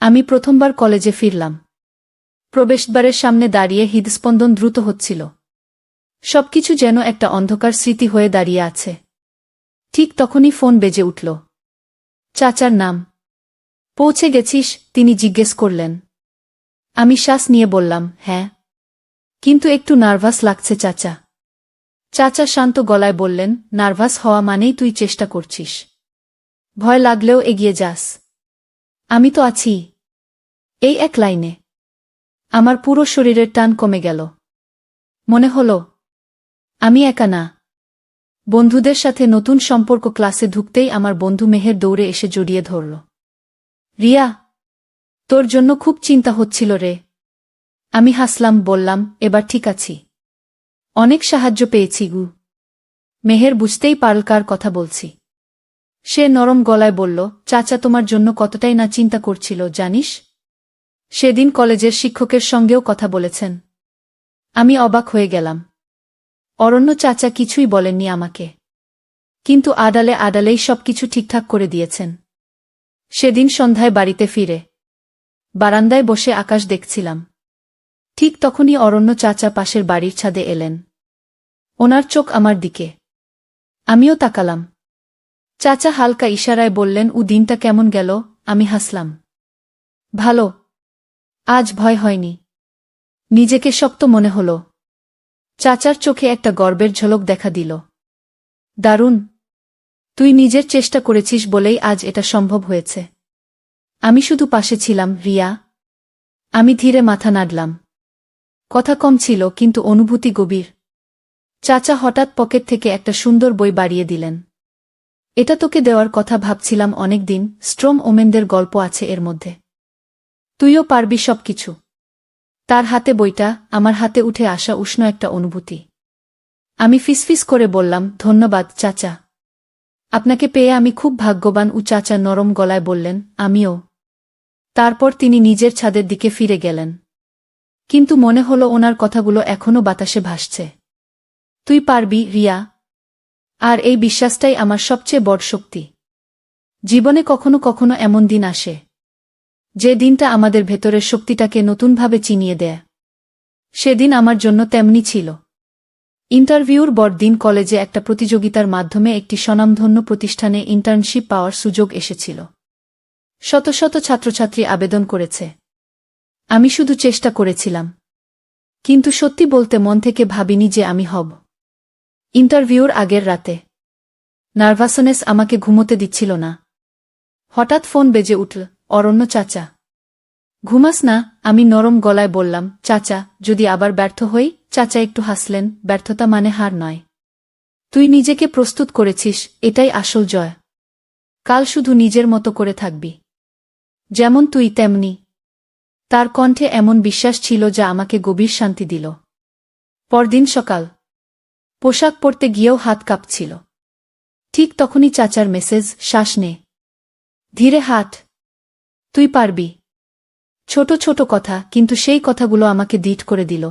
আমি প্রথমবার কলেজে ফিরলাম। প্রবেশদ্বারের সামনে দাঁড়িয়ে হৃদস্পন্দন দ্রুত হচ্ছিল। সবকিছু যেন একটা অন্ধকার স্মৃতি হয়ে দাঁড়িয়ে আছে। ঠিক তখনই ফোন বেজে উঠল। চাচার নাম। পৌঁছে গেছিস? তিনি জিজ্ঞেস করলেন। আমি শ্বাস নিয়ে বললাম, হ্যাঁ, কিন্তু একটু নার্ভাস লাগছে চাচা। চাচা শান্ত গলায় বললেন, নার্ভাস হওয়া মানেই তুই চেষ্টা করছিস। ভয় লাগলেও এগিয়ে যাস। আমি তো আছি। এই এক লাইনে আমার পুরো শরীরের টান কমে গেল। মনে হলো আমি একা না। বন্ধুদের সাথে নতুন সম্পর্ক। ক্লাসে ঢুকতেই আমার বন্ধু মেহের দৌড়ে এসে জড়িয়ে ধরল। রিয়া, তোর জন্য খুব চিন্তা হচ্ছিল রে। আমি হাসলাম, বললাম, এবার ঠিক আছি। অনেক সাহায্য পেয়েছি গু। মেহের বুঝতেই পারল কার কথা বলছি। সে নরম গলায় বলল, চাচা তোমার জন্য কতটাই না চিন্তা করছিল জানিস। সেদিন কলেজের শিক্ষকের সঙ্গেও কথা বলেছেন। আমি অবাক হয়ে গেলাম। অরণ্য চাচা কিছুই বলেননি আমাকে, কিন্তু আড়ালে আড়ালেই সবকিছু ঠিকঠাক করে দিয়েছেন। সেদিন সন্ধ্যায় বাড়িতে ফিরে বারান্দায় বসে আকাশ দেখছিলাম। ঠিক তখনই অরণ্য চাচা পাশের বাড়ির ছাদে এলেন। ওনার চোখ আমার দিকে। আমিও তাকালাম। চাচা হালকা ইশারায় বললেন, ও দিনটা কেমন গেল? আমি হাসলাম। ভালো। আজ ভয় হয়নি। নিজেকে শক্ত মনে হল। চাচার চোখে একটা গর্বের ঝলক দেখা দিল। দারুণ। তুই নিজের চেষ্টা করেছিস বলেই আজ এটা সম্ভব হয়েছে। আমি শুধু পাশে ছিলাম রিয়া। আমি ধীরে মাথা নাড়লাম। কথা কম ছিল কিন্তু অনুভূতি গভীর। চাচা হঠাৎ পকেট থেকে একটা সুন্দর বই বাড়িয়ে দিলেন। এটা তোকে দেওয়ার কথা ভাবছিলাম অনেকদিন। স্ট্রং ওমেনদের গল্প আছে এর মধ্যে। তুইও পারবি সবকিছু। তার হাতে বইটা, আমার হাতে উঠে আসা উষ্ণ একটা অনুভূতি। আমি ফিসফিস করে বললাম, ধন্যবাদ চাচা। আপনাকে পেয়ে আমি খুব ভাগ্যবান। চাচা নরম গলায় বললেন, আমিও। তারপর তিনি নিজের ছাদের দিকে ফিরে গেলেন। কিন্তু মনে হলো ওনার কথাগুলো এখনো বাতাসে ভাসছে। তুই পারবি রিয়া। আর এই বিশ্বাসটাই আমার সবচেয়ে বড় শক্তি। জীবনে কখনো কখনো এমন দিন আসে, যে দিনটা আমাদের ভেতরের শক্তিটাকে নতুনভাবে চিনিয়ে দেয়। সেদিন আমার জন্য তেমনি ছিল। ইন্টারভিউর পরদিন কলেজে একটা প্রতিযোগিতার মাধ্যমে একটি স্বনামধন্য প্রতিষ্ঠানে ইন্টার্নশিপ পাওয়ার সুযোগ এসেছিল। শত শত ছাত্রছাত্রী আবেদন করেছে। আমি শুধু চেষ্টা করেছিলাম। কিন্তু সত্যি বলতে মন থেকে ভাবিনি যে আমি হব। ইন্টারভিউর আগের রাতে নার্ভাসনেস আমাকে ঘুমোতে দিচ্ছিল না। হঠাৎ ফোন বেজে উঠল। অরণ্য চাচা। ঘুমাস না? আমি নরম গলায় বললাম, চাচা, যদি আবার ব্যর্থ হই? চাচা একটু হাসলেন, ব্যর্থতা মানে হার নয়। তুই নিজেকে প্রস্তুত করেছিস, এটাই আসল জয়। কাল শুধু নিজের মতো করে থাকবি। যেমন তুই তেমনি। তার কণ্ঠে এমন বিশ্বাস ছিল যা আমাকে গভীর শান্তি দিল। পরদিন সকাল। পোশাক পরতে গিয়েও হাত কাঁপছিল। ঠিক তখনই চাচার মেসেজ, শ্বাস নে, ধীরে হাঁট, তুই পারবি। ছোট ছোট কথা, কিন্তু সেই কথাগুলো আমাকে দৃঢ় করে দিল।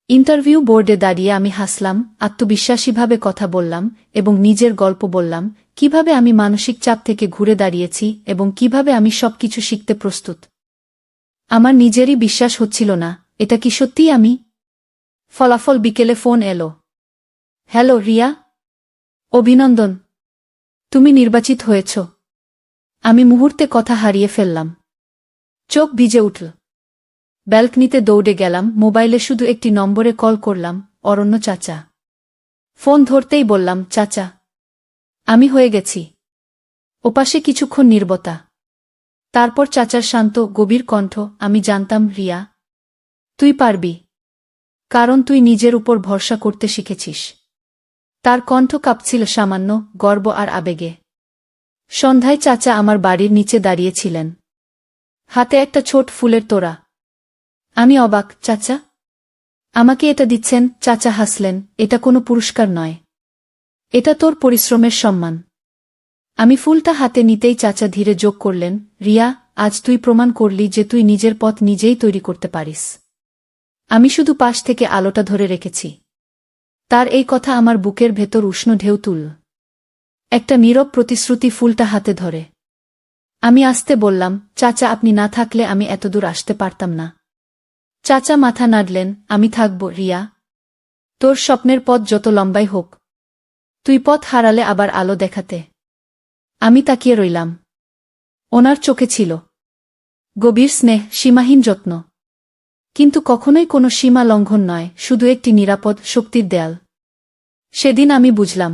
ইন্টারভিউ বোর্ডে দাঁড়িয়ে আমি হাসলাম, আত্মবিশ্বাসীভাবে কথা বললাম এবং নিজের গল্প বললাম, কিভাবে আমি মানসিক চাপ থেকে ঘুরে দাঁড়িয়েছি এবং কিভাবে আমি সবকিছু শিখতে প্রস্তুত। আমার নিজেরই বিশ্বাস হচ্ছিল না, এটা কি সত্যিই আমি? ফলাফল বিকেলে ফোন এলো। হ্যালো রিয়া, অভিনন্দন, তুমি নির্বাচিত হয়েছ। আমি মুহূর্তে কথা হারিয়ে ফেললাম। চোখ ভিজে উঠল। ব্যালকনিতে দৌড়ে গেলাম, মোবাইলে শুধু একটি নম্বরে কল করলাম, অরণ্য চাচা। ফোন ধরতেই বললাম, চাচা, আমি হয়ে গেছি। ওপাশে কিছুক্ষণ নীরবতা। তারপর চাচার শান্ত গভীর কণ্ঠ, আমি জানতাম রিয়া, তুই পারবি। কারণ তুই নিজের উপর ভরসা করতে শিখেছিস। তার কণ্ঠ কাঁপছিল সামান্য, গর্ব আর আবেগে। সন্ধ্যায় চাচা আমার বাড়ির নিচে দাঁড়িয়েছিলেন। হাতে একটা ছোট ফুলের তোড়া। আমি অবাক, চাচা? আমাকে এটা দিচ্ছেন? চাচা হাসলেন, এটা কোনো পুরস্কার নয়। এটা তোর পরিশ্রমের সম্মান। আমি ফুলটা হাতে নিতেই চাচা ধীরে যোগ করলেন, রিয়া, আজ তুই প্রমাণ করলি যে তুই নিজের পথ নিজেই তৈরি করতে পারিস। আমি শুধু পাশ থেকে আলোটা ধরে রেখেছি। তার এই কথা আমার বুকের ভেতর উষ্ণ ঢেউ তুলল। একটা নীরব প্রতিশ্রুতি ফুলটা হাতে ধরে। আমি আস্তে বললাম, চাচা আপনি না থাকলে আমি এতদূর আসতে পারতাম না। চাচা মাথা নাড়লেন, আমি থাকব রিয়া। তোর স্বপ্নের পথ যত লম্বাই হোক। তুই পথ হারালে আবার আলো দেখাতে। আমি তাকিয়ে রইলাম। ওনার চোখে ছিল গভীর স্নেহ, সীমাহীন যত্ন। কিন্তু কখনোই কোনো সীমা লঙ্ঘন নয়, শুধু একটি নিরাপদ শক্তির দেয়াল। সেদিন আমি বুঝলাম,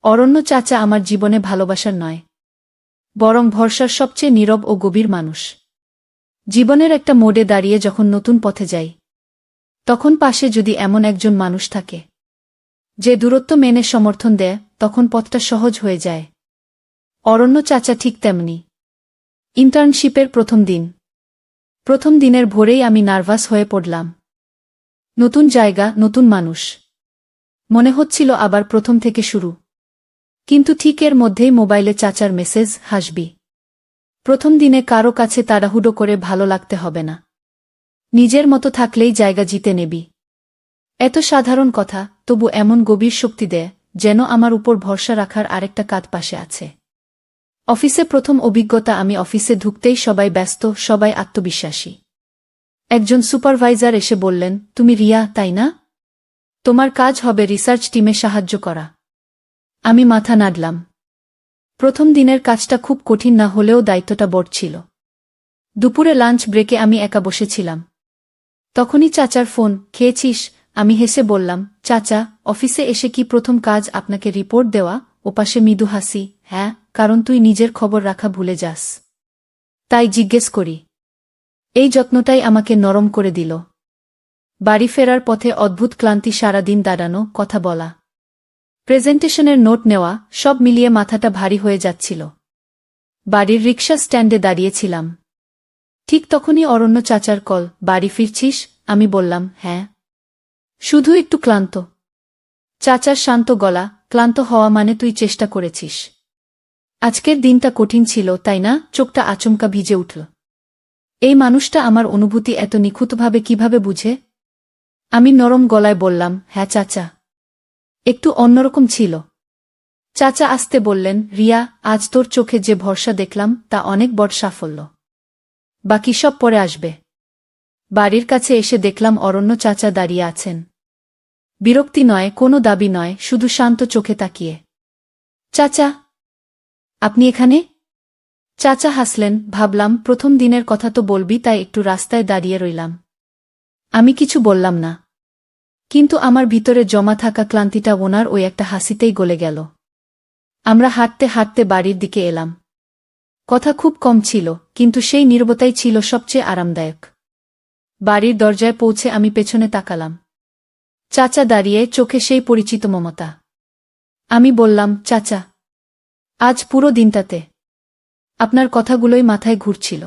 অরণ্য চাচা আমার জীবনে ভালোবাসার নয়, বরং ভরসার সবচেয়ে নীরব ও গভীর মানুষ। জীবনের একটা মোড়ে দাঁড়িয়ে যখন নতুন পথে যাই, তখন পাশে যদি এমন একজন মানুষ থাকে যে দূরত্ব মেনে সমর্থন দেয়, তখন পথটা সহজ হয়ে যায়। অরণ্য চাচা ঠিক তেমনি। ইন্টার্নশিপের প্রথম দিনের ভোরেই আমি নার্ভাস হয়ে পড়লাম। নতুন জায়গা, নতুন মানুষ। মনে হচ্ছিল আবার প্রথম থেকে শুরু। কিন্তু ঠিক এর মধ্যেই মোবাইলে চাচার মেসেজ, হাসবি। প্রথম দিনে কারো কাছে তাড়াহুড়ো করে ভালো লাগতে হবে না। নিজের মতো থাকলেই জায়গা জিতে নেবি। এত সাধারণ কথা, তবু এমন গভীর শক্তি দেয়, যেন আমার উপর ভরসা রাখার আরেকটা কাঁধ পাশে আছে। অফিসে প্রথম অভিজ্ঞতা। আমি অফিসে ঢুকতেই সবাই ব্যস্ত, সবাই আত্মবিশ্বাসী। একজন সুপারভাইজার এসে বললেন, তুমি রিয়া, তাই না? তোমার কাজ হবে রিসার্চ টিমে সাহায্য করা। আমি মাথা নাড়লাম। প্রথম দিনের কাজটা খুব কঠিন না হলেও দায়িত্বটা বড় ছিল। দুপুরে লাঞ্চ ব্রেকে আমি একা বসেছিলাম। তখনই চাচার ফোন। খেয়েছিস? আমি হেসে বললাম, চাচা, অফিসে এসে কি প্রথম কাজ আপনাকে রিপোর্ট দেওয়া? ওপাশে মৃদু হাসি। হ্যাঁ, কারণ তুই নিজের খবর রাখা ভুলে যাস। তাই জিজ্ঞেস করি। এই যত্নটাই আমাকে নরম করে দিল। বাড়ি ফেরার পথে অদ্ভুত ক্লান্তি, সারাদিন দাঁড়ানো, কথা বলা, প্রেজেন্টেশনের নোট নেওয়া, সব মিলিয়ে মাথাটা ভারী হয়ে যাচ্ছিল। বাড়ির রিকশা স্ট্যান্ডে দাঁড়িয়েছিলাম। ঠিক তখনই অরণ্য চাচার কল। বাড়ি ফিরছিস? আমি বললাম, হ্যাঁ, শুধু একটু ক্লান্ত। চাচার শান্ত গলা। ক্লান্ত হওয়া মানে তুই চেষ্টা করেছিস। আজকের দিনটা কঠিন ছিল, তাই না? চোখটা আচমকা ভিজে উঠল। এই মানুষটা আমার অনুভূতি এত নিখুঁতভাবে কিভাবে বুঝে? আমি নরম গলায় বললাম, হ্যাঁ চাচা, একটু অন্যরকম ছিল। চাচা আস্তে বললেন, রিয়া, আজ তোর চোখে যে ভরসা দেখলাম তা অনেক বড় সাফল্য। বাকি সব পরে আসবে। বাড়ির কাছে এসে দেখলাম অরণ্য চাচা দাঁড়িয়ে আছেন। বিরক্তি নয়, কোনো দাবি নয়, শুধু শান্ত চোখে তাকিয়ে। চাচা, আপনি এখানে? চাচা হাসলেন। ভাবলাম প্রথম দিনের কথা তো বলবি, তাই একটু রাস্তায় দাঁড়িয়ে রইলাম। আমি কিছু বললাম না, কিন্তু আমার ভিতরে জমা থাকা ক্লান্তিটা ওনার ওই একটা হাসিতেই গলে গেল। আমরা হাঁটতে হাঁটতে বাড়ির দিকে এলাম। কথা খুব কম ছিল, কিন্তু সেই নীরবতাই ছিল সবচেয়ে আরামদায়ক। বাড়ির দরজায় পৌঁছে আমি পেছনে তাকালাম। চাচা দাঁড়িয়ে, চোখে সেই পরিচিত মমতা। আমি বললাম, চাচা, আজ পুরো দিনটাতে আপনার কথাগুলোই মাথায় ঘুরছিল।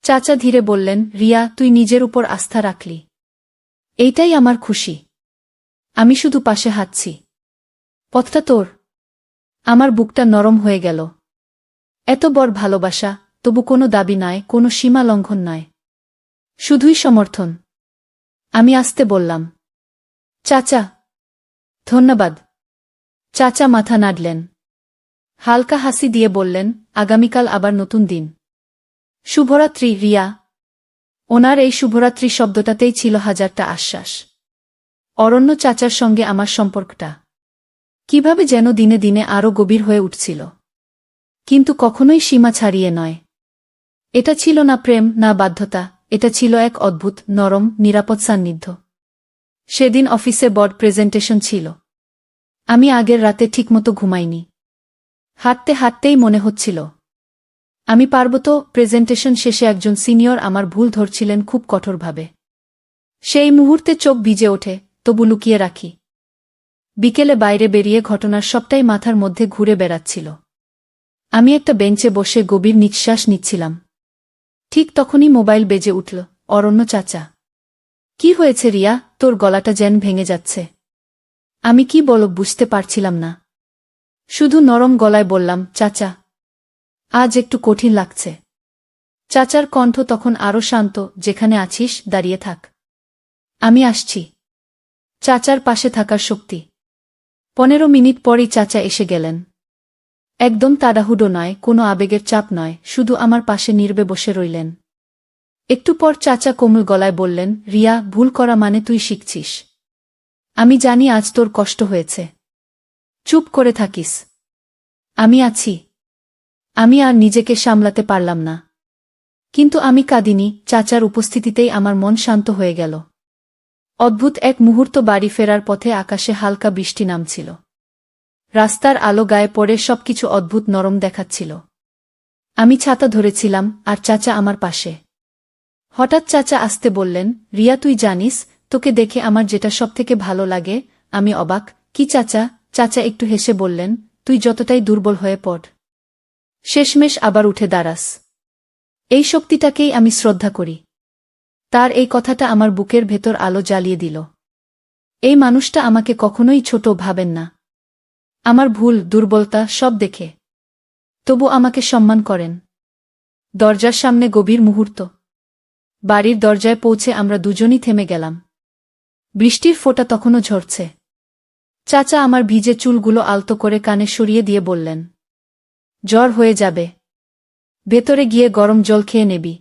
চাচা ধীরে বললেন, রিয়া, তুই নিজের উপর আস্থা রাখলি। এইটাই আমার খুশি। আমি শুধু পাশে হাঁটছি। পথটা তোর। আমার বুকটা নরম হয়ে গেল। এত বড় ভালোবাসা, তবু কোনো দাবি নয়, কোনো সীমা লঙ্ঘন নয়, শুধুই সমর্থন। আমি আস্তে বললাম, চাচা, ধন্যবাদ। চাচা মাথা নাড়লেন। হালকা হাসি দিয়ে বললেন, আগামীকাল আবার নতুন দিন। শুভরাত্রি রিয়া। ওনার এই শুভরাত্রি শব্দটাতেই ছিল হাজারটা আশ্বাস। অরণ্য চাচার সঙ্গে আমার সম্পর্কটা কিভাবে যেন দিনে দিনে আরও গভীর হয়ে উঠছিল। কিন্তু কখনোই সীমা ছাড়িয়ে নয়। এটা ছিল না প্রেম, না বাধ্যতা, এটা ছিল এক অদ্ভুত, নরম, নিরাপদ সান্নিধ্য। সেদিন অফিসে বড় প্রেজেন্টেশন ছিল। আমি আগের রাতে ঠিকমতো ঘুমাইনি। হাঁটতে হাঁটতেই মনে হচ্ছিল, আমি পারব তো। প্রেজেন্টেশন শেষে একজন সিনিয়র আমার ভুল ধরছিলেন খুব কঠোরভাবে। সেই মুহূর্তে চোখ ভিজে ওঠে, তবু লুকিয়ে রাখি। বিকেলে বাইরে বেরিয়ে ঘটনার সবটাই মাথার মধ্যে ঘুরে বেড়াচ্ছিল। আমি একটা বেঞ্চে বসে গভীর নিঃশ্বাস নিচ্ছিলাম। ঠিক তখনই মোবাইল বেজে উঠল। অরণ্য চাচা। কি হয়েছে রিয়া? তোর গলাটা যেন ভেঙে যাচ্ছে। আমি কি বলব বুঝতে পারছিলাম না। শুধু নরম গলায় বললাম, চাচা, আজ একটু কঠিন লাগছে। চাচার কণ্ঠ তখন আরও শান্ত। যেখানে আছিস দাঁড়িয়ে থাক, আমি আসছি। চাচার পাশে থাকার শক্তি। 15 মিনিট পরই চাচা এসে গেলেন। একদম তাড়াহুড়ো নয়, কোনো আবেগের চাপ নয়, শুধু আমার পাশে নীরবে বসে রইলেন। একটু পর চাচা কোমল গলায় বললেন, রিয়া, ভুল করা মানে তুই শিখছিস। আমি জানি আজ তোর কষ্ট হয়েছে। চুপ করে থাকিস। আমি আছি। আমি আর নিজেকে সামলাতে পারলাম না। কিন্তু আমি কাঁদিনি, চাচার উপস্থিতিতেই আমার মন শান্ত হয়ে গেল। অদ্ভুত এক মুহূর্ত, বাড়ি ফেরার পথে আকাশে হালকা বৃষ্টি নামছিল। রাস্তার আলো গায়ে পড়ে সবকিছু অদ্ভুত নরম দেখাচ্ছিল। আমি ছাতা ধরেছিলাম, আর চাচা আমার পাশে। হঠাৎ চাচা আসতে বললেন, রিয়া, তুই জানিস, তোকে দেখে আমার যেটা সবথেকে ভালো লাগে? আমি অবাক। কি চাচা? চাচা একটু হেসে বললেন, তুই যতটাই দুর্বল হয়ে পড়, শেষমেশ আবার উঠে দাঁড়াস। এই শক্তিটাকেই আমি শ্রদ্ধা করি। তার এই কথাটা আমার বুকের ভেতর আলো জ্বালিয়ে দিল। এই মানুষটা আমাকে কখনোই ছোট ভাবেন না। আমার ভুল, দুর্বলতা সব দেখে তবু আমাকে সম্মান করেন। দরজার সামনে গভীর মুহূর্ত। বাড়ির দরজায় পৌঁছে আমরা দুজনই থেমে গেলাম। বৃষ্টির ফোঁটা তখনও ঝরছে। চাচা আমার ভিজে চুলগুলো আলতো করে কানে সরিয়ে দিয়ে বললেন, জ্বর হয়ে যাবে, ভেতরে গিয়ে গরম জল খেয়ে নেবি।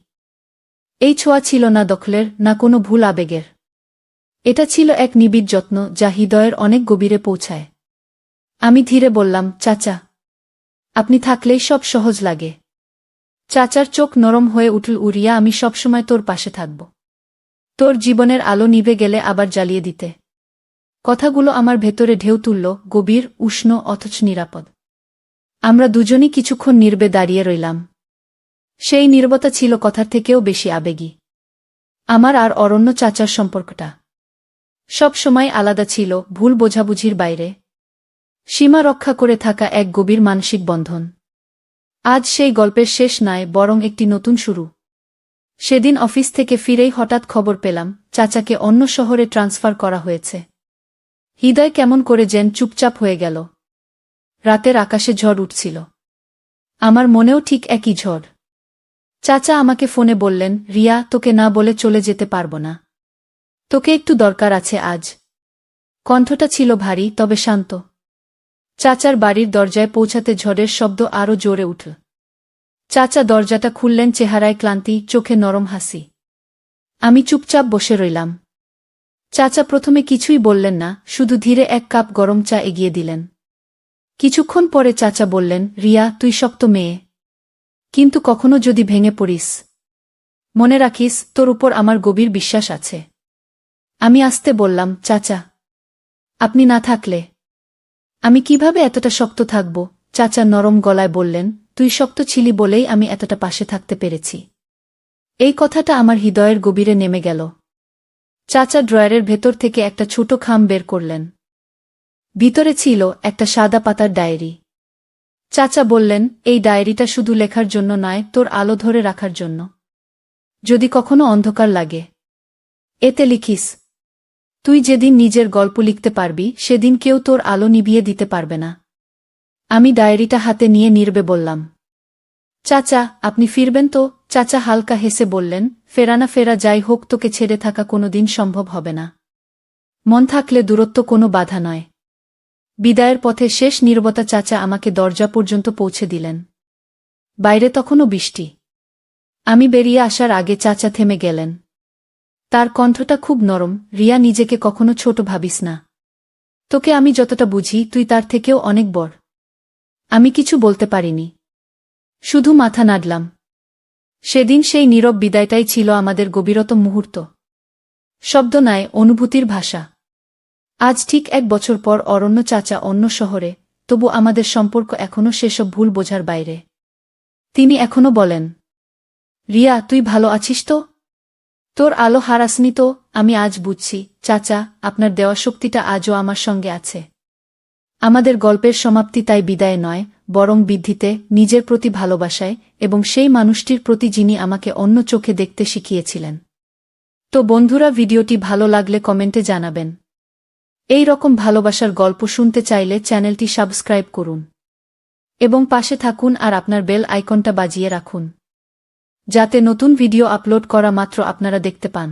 এই ছোঁয়া ছিল না দখলের, না কোনো ভুল আবেগের। এটা ছিল এক নিবিড় যত্ন, যা হৃদয়ের অনেক গভীরে পৌঁছায়। আমি ধীরে বললাম, চাচা, আপনি থাকলেই সব সহজ লাগে। চাচার চোখ নরম হয়ে উঠল। রিয়া, আমি সবসময় তোর পাশে থাকব। তোর জীবনের আলো নিভে গেলে আবার জ্বালিয়ে দিতে। কথাগুলো আমার ভেতরে ঢেউ তুলল, গভীর, উষ্ণ, অথচ নিরাপদ। আমরা দুজনই কিছুক্ষণ নীরবে দাঁড়িয়ে রইলাম। সেই নীরবতা ছিল কথার থেকেও বেশি আবেগী। আমার আর অরণ্য চাচার সম্পর্কটা সব সময় আলাদা ছিল, ভুল বোঝাবুঝির বাইরে, সীমা রক্ষা করে থাকা এক গভীর মানসিক বন্ধন। আজ সেই গল্পের শেষ নয়, বরং একটি নতুন শুরু। সেদিন অফিস থেকে ফিরেই হঠাৎ খবর পেলাম, চাচাকে অন্য শহরে ট্রান্সফার করা হয়েছে। হৃদয় কেমন করে যেন চুপচাপ হয়ে গেল। রাতের আকাশে ঝড় উঠছিল। আমার মনেও ঠিক একই ঝড়। চাচা আমাকে ফোনে বললেন, রিয়া, তোকে না বলে চলে যেতে পারব না। তোকে একটু দরকার আছে আজ। কণ্ঠটা ছিল ভারী, তবে শান্ত। চাচার বাড়ির দরজায় পৌঁছাতে ঝড়ের শব্দ আরও জোরে উঠল। চাচা দরজাটা খুললেন, চেহারায় ক্লান্তি, চোখে নরম হাসি। আমি চুপচাপ বসে রইলাম। চাচা প্রথমে কিছুই বললেন না, শুধু ধীরে এক কাপ গরম চা এগিয়ে দিলেন। কিছুক্ষণ পরে চাচা বললেন, রিয়া, তুই শক্ত মেয়ে, কিন্তু কখনো যদি ভেঙে পড়িস, মনে রাখিস, তোর উপর আমার গভীর বিশ্বাস আছে। আমি আস্তে বললাম, চাচা, আপনি না থাকলে আমি কিভাবে এতটা শক্ত থাকব? চাচা নরম গলায় বললেন, তুই শক্ত ছিলি বলেই আমি এতটা পাশে থাকতে পেরেছি। এই কথাটা আমার হৃদয়ের গভীরে নেমে গেল। চাচা ড্রয়ারের ভেতর থেকে একটা ছোট খাম বের করলেন। ভিতরে ছিল একটা সাদা পাতার ডায়েরি। চাচা বললেন, এই ডায়েরিটা শুধু লেখার জন্য নয়, তোর আলো ধরে রাখার জন্য। যদি কখনো অন্ধকার লাগে, এতে লিখিস। তুই যেদিন নিজের গল্প লিখতে পারবি, সেদিন কেউ তোর আলো নিভিয়ে দিতে পারবে না। আমি ডায়েরিটা হাতে নিয়ে নীরবে বললাম, চাচা, আপনি ফিরবেন তো? চাচা হালকা হেসে বললেন, ফেরা না ফেরা যাই হোক, তোকে ছেড়ে থাকা কোনোদিন সম্ভব হবে না। মন থাকলে দূরত্ব কোনো বাধা নয়। বিদায়ের পথে শেষ নীরবতা। চাচা আমাকে দরজা পর্যন্ত পৌঁছে দিলেন। বাইরে তখনও বৃষ্টি। আমি বেরিয়ে আসার আগে চাচা থেমে গেলেন। তার কণ্ঠটা খুব নরম, রিয়া, নিজেকে কখনো ছোট ভাবিস না। তোকে আমি যতটা বুঝি, তুই তার থেকেও অনেক বড়। আমি কিছু বলতে পারিনি, শুধু মাথা নাড়লাম। সেদিন সেই নীরব বিদায়টাই ছিল আমাদের গভীরতম মুহূর্ত। শব্দ নয়, অনুভূতির ভাষা। আজ ঠিক 1 বছর পর অরণ্য চাচা অন্য শহরে, তবু আমাদের সম্পর্ক এখনও সেসব ভুল বোঝার বাইরে। তিনি এখনও বলেন, রিয়া, তুই ভালো আছিস তো? তোর আলো হারাসনি তো? আমি আজ বুঝছি, চাচা, আপনার দেওয়া শক্তিটা আজও আমার সঙ্গে আছে। আমাদের গল্পের সমাপ্তি তাই বিদায় নয়, বরং বৃদ্ধিতে, নিজের প্রতি ভালোবাসায়, এবং সেই মানুষটির প্রতি যিনি আমাকে অন্য চোখে দেখতে শিখিয়েছিলেন। তো বন্ধুরা, ভিডিওটি ভালো লাগলে কমেন্টে জানাবেন। এই রকম ভালোবাসার গল্প শুনতে চাইলে চ্যানেলটি সাবস্ক্রাইব করুন এবং পাশে থাকুন, আর আপনার বেল আইকনটা বাজিয়ে রাখুন, যাতে নতুন ভিডিও আপলোড করা মাত্র আপনারা দেখতে পান।